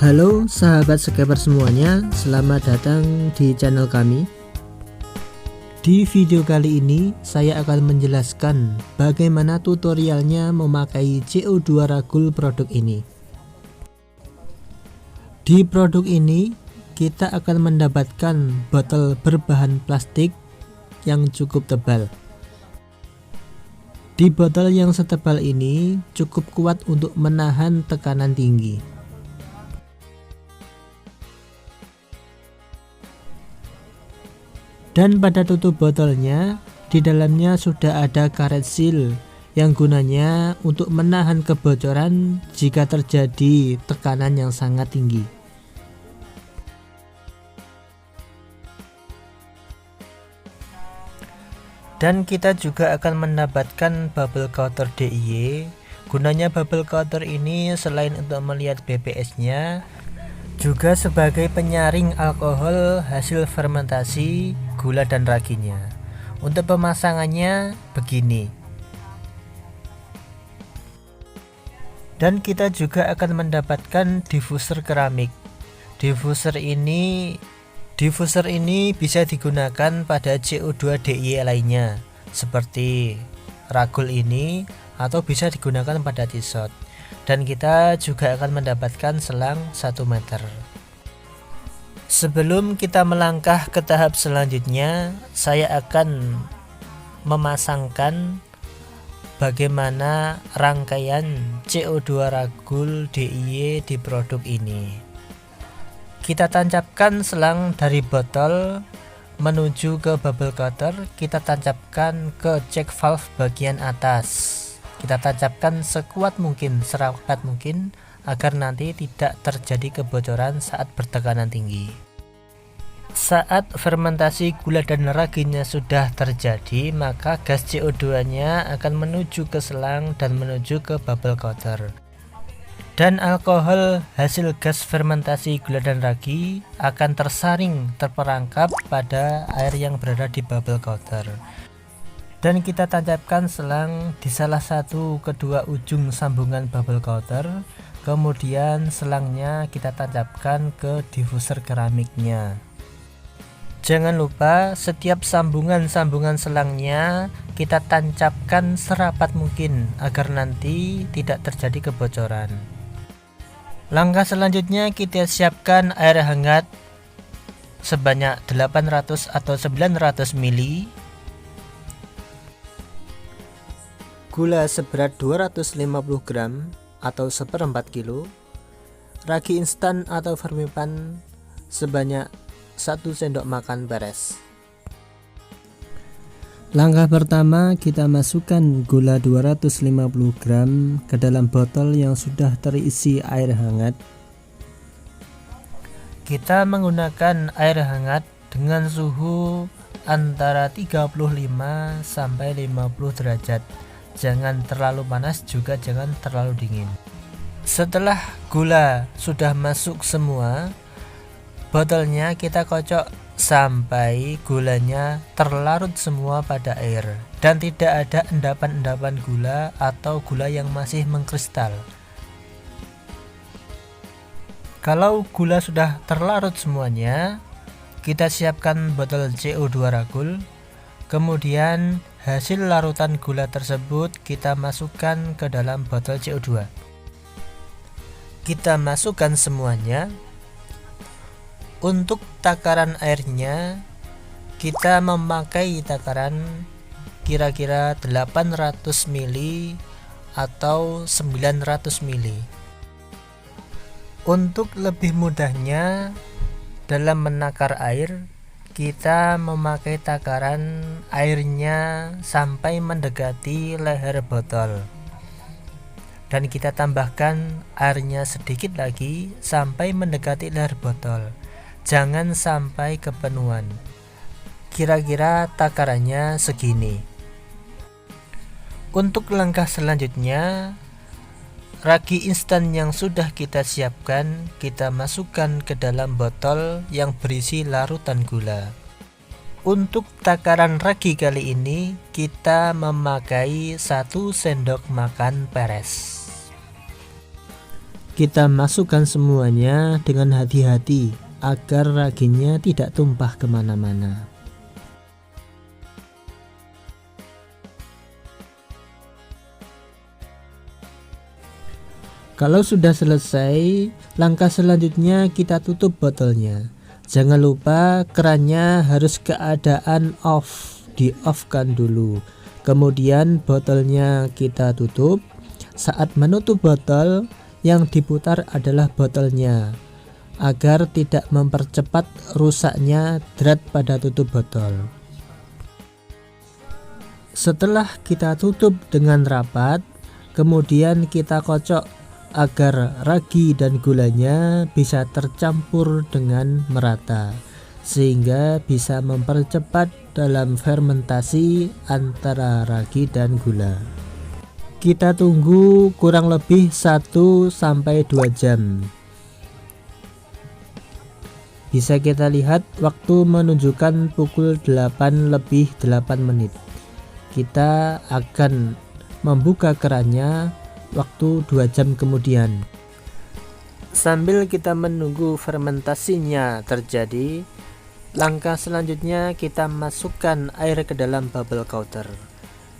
Halo sahabat Skeper semuanya, selamat datang di channel kami. Di video kali ini saya akan menjelaskan bagaimana tutorialnya memakai CO2 Ragul produk ini. Di produk ini kita akan mendapatkan botol berbahan plastik yang cukup tebal. Di botol yang setebal ini cukup kuat untuk menahan tekanan tinggi. Dan pada tutup botolnya, di dalamnya sudah ada karet seal yang gunanya untuk menahan kebocoran jika terjadi tekanan yang sangat tinggi. Dan kita juga akan mendapatkan bubble counter DIY. Gunanya bubble counter ini selain untuk melihat BPS-nya, juga sebagai penyaring alkohol hasil fermentasi gula dan raginya. Untuk pemasangannya begini. Dan kita juga akan mendapatkan diffuser keramik. Diffuser ini bisa digunakan pada CO2 DIY lainnya seperti Ragul ini, atau bisa digunakan pada T-shot. Dan kita juga akan mendapatkan selang 1 meter. Sebelum kita melangkah ke tahap selanjutnya, saya akan memasangkan bagaimana rangkaian CO2 Ragul DIY di produk ini. Kita tancapkan selang dari botol menuju ke bubble counter, kita tancapkan ke check valve bagian atas. Kita tancapkan sekuat mungkin, serapat mungkin, agar nanti tidak terjadi kebocoran saat bertekanan tinggi. Saat fermentasi gula dan raginya sudah terjadi, maka gas CO2 nya akan menuju ke selang dan menuju ke bubble counter. Dan alkohol hasil gas fermentasi gula dan ragi akan tersaring terperangkap pada air yang berada di bubble counter. Dan kita tancapkan selang di salah satu kedua ujung sambungan bubble counter. Kemudian selangnya kita tancapkan ke diffuser keramiknya. Jangan lupa setiap sambungan-sambungan selangnya kita tancapkan serapat mungkin agar nanti tidak terjadi kebocoran. Langkah selanjutnya kita siapkan air hangat sebanyak 800 atau 900 ml. Gula seberat 250 gram atau 1/4 kilo, ragi instan atau fermipan sebanyak 1 sendok makan beres. Langkah pertama, kita masukkan gula 250 gram ke dalam botol yang sudah terisi air hangat. Kita menggunakan air hangat dengan suhu antara 35 sampai 50 derajat. Jangan terlalu panas, juga jangan terlalu dingin. Setelah gula sudah masuk semua, botolnya kita kocok sampai gulanya terlarut semua pada air dan tidak ada endapan-endapan gula atau gula yang masih mengkristal. Kalau gula sudah terlarut semuanya, kita siapkan botol CO2 Ragul. Kemudian hasil larutan gula tersebut kita masukkan ke dalam botol CO2. Kita masukkan semuanya. Untuk takaran airnya, kita memakai takaran kira-kira 800 ml atau 900 ml. Untuk lebih mudahnya dalam menakar air, kita memakai takaran airnya sampai mendekati leher botol. Dan kita tambahkan airnya sedikit lagi sampai mendekati leher botol. Jangan sampai kepenuhan. Kira-kira takarannya segini. Untuk langkah selanjutnya, ragi instan yang sudah kita siapkan kita masukkan ke dalam botol yang berisi larutan gula. Untuk takaran ragi kali ini kita memakai 1 sendok makan peres. Kita masukkan semuanya dengan hati-hati agar raginya tidak tumpah kemana-mana. Kalau sudah selesai, langkah selanjutnya kita tutup botolnya. Jangan lupa kerannya harus keadaan off, di-off-kan dulu. Kemudian botolnya kita tutup. Saat menutup botol, yang diputar adalah botolnya agar tidak mempercepat rusaknya drat pada tutup botol. Setelah kita tutup dengan rapat, kemudian kita kocok agar ragi dan gulanya bisa tercampur dengan merata, sehingga bisa mempercepat dalam fermentasi antara ragi dan gula. Kita tunggu kurang lebih 1-2 jam. Bisa kita lihat waktu menunjukkan pukul 8:08. Kita akan membuka kerannya waktu 2 jam kemudian. Sambil kita menunggu fermentasinya terjadi, langkah selanjutnya kita masukkan air ke dalam bubble counter,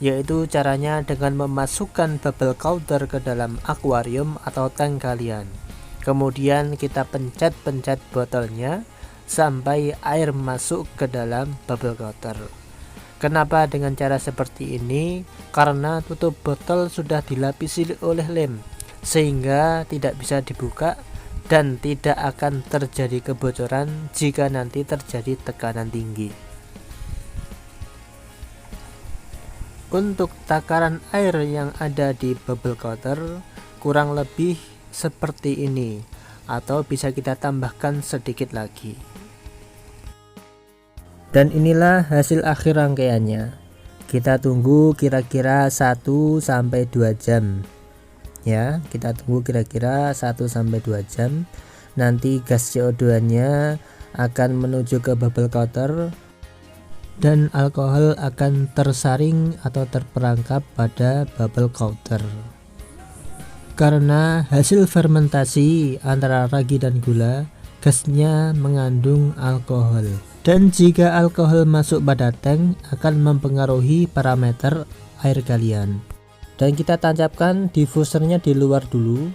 yaitu caranya dengan memasukkan bubble counter ke dalam akuarium atau tank kalian. Kemudian kita pencet-pencet botolnya sampai air masuk ke dalam bubble counter. Kenapa dengan cara seperti ini? Karena tutup botol sudah dilapisi oleh lem, sehingga tidak bisa dibuka dan tidak akan terjadi kebocoran jika nanti terjadi tekanan tinggi. Untuk takaran air yang ada di bubble counter kurang lebih seperti ini, atau bisa kita tambahkan sedikit lagi. Dan inilah hasil akhir rangkaiannya. Kita tunggu kira-kira 1-2 jam. Ya, kita tunggu kira-kira 1-2 jam. Nanti gas CO2-nya akan menuju ke bubble counter dan alkohol akan tersaring atau terperangkap pada bubble counter. Karena hasil fermentasi antara ragi dan gula, gasnya mengandung alkohol. Dan jika alkohol masuk pada tank akan mempengaruhi parameter air kalian. Dan kita tancapkan diffusernya di luar dulu.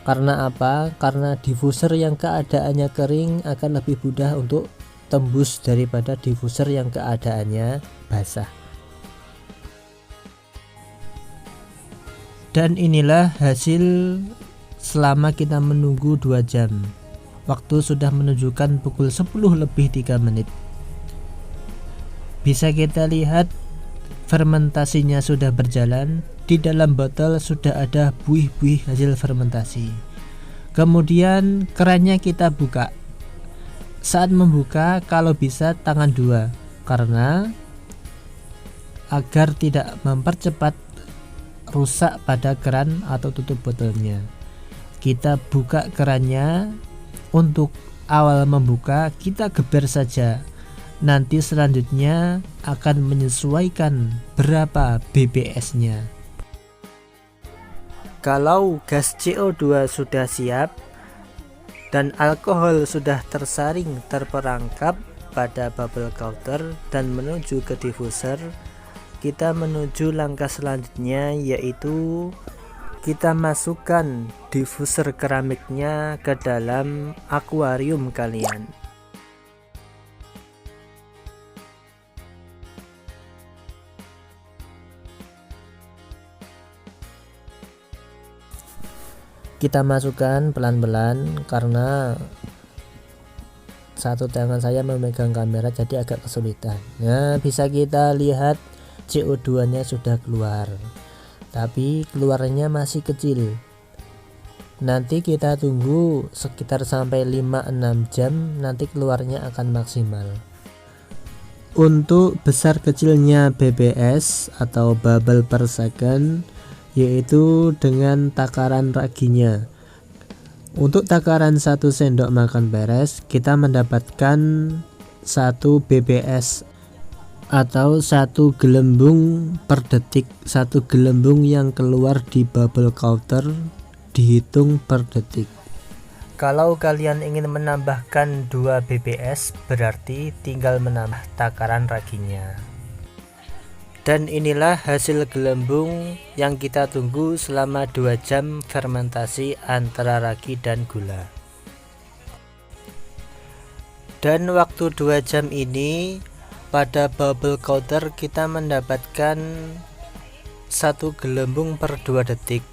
Karena apa? Karena diffuser yang keadaannya kering akan lebih mudah untuk tembus daripada diffuser yang keadaannya basah. Dan inilah hasil selama kita menunggu 2 jam. Waktu sudah menunjukkan pukul 10:03. Bisa kita lihat fermentasinya sudah berjalan. Di dalam botol sudah ada buih-buih hasil fermentasi. Kemudian kerannya kita buka. Saat membuka kalau bisa tangan 2, karena agar tidak mempercepat rusak pada keran atau tutup botolnya. Kita buka kerannya. Untuk awal membuka kita geber saja. Nanti selanjutnya akan menyesuaikan berapa BPS-nya. Kalau gas CO2 sudah siap dan alkohol sudah tersaring terperangkap pada bubble counter dan menuju ke diffuser, kita menuju langkah selanjutnya, yaitu kita masukkan diffuser keramiknya ke dalam akuarium kalian. Kita masukkan pelan-pelan karena satu tangan saya memegang kamera jadi agak kesulitan. Nah, bisa kita lihat CO2-nya sudah keluar. Tapi keluarnya masih kecil. Nanti kita tunggu sekitar sampai 5-6 jam, nanti keluarnya akan maksimal. Untuk besar kecilnya BPS atau bubble per second, yaitu dengan takaran raginya. Untuk takaran 1 sendok makan beres, kita mendapatkan 1 BPS atau 1 gelembung per detik. 1 gelembung yang keluar di bubble counter dihitung per detik. Kalau kalian ingin menambahkan 2 BPS, berarti tinggal menambah takaran raginya. Dan inilah hasil gelembung yang kita tunggu selama 2 jam fermentasi antara ragi dan gula. Dan waktu 2 jam ini pada bubble counter kita mendapatkan 1 gelembung per 2 detik.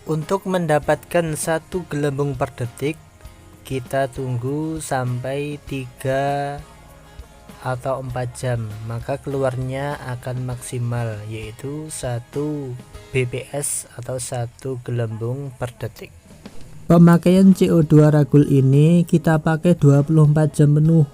Untuk mendapatkan 1 gelembung per detik, kita tunggu sampai 3 atau 4 jam, maka keluarnya akan maksimal, yaitu 1 BPS atau 1 gelembung per detik. Pemakaian CO2 ragul ini kita pakai 24 jam penuh,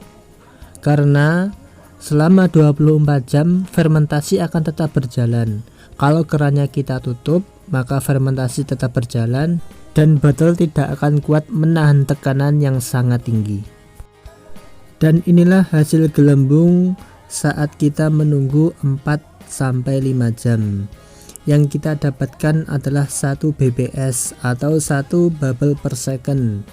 karena selama 24 jam fermentasi akan tetap berjalan. Kalau kerannya kita tutup, maka fermentasi tetap berjalan dan botol tidak akan kuat menahan tekanan yang sangat tinggi. Dan inilah hasil gelembung saat kita menunggu 4-5 jam. Yang kita dapatkan adalah 1 BPS atau 1 bubble per second.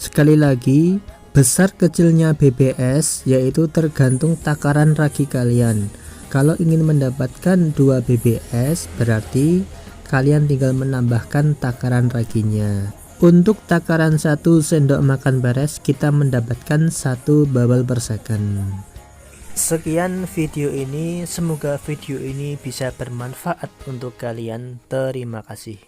Sekali lagi, besar kecilnya BPS yaitu tergantung takaran ragi kalian. Kalau ingin mendapatkan 2 BPS, berarti kalian tinggal menambahkan takaran raginya. Untuk takaran 1 sendok makan beres, kita mendapatkan 1 bubble per second. Sekian video ini, semoga video ini bisa bermanfaat untuk kalian. Terima kasih.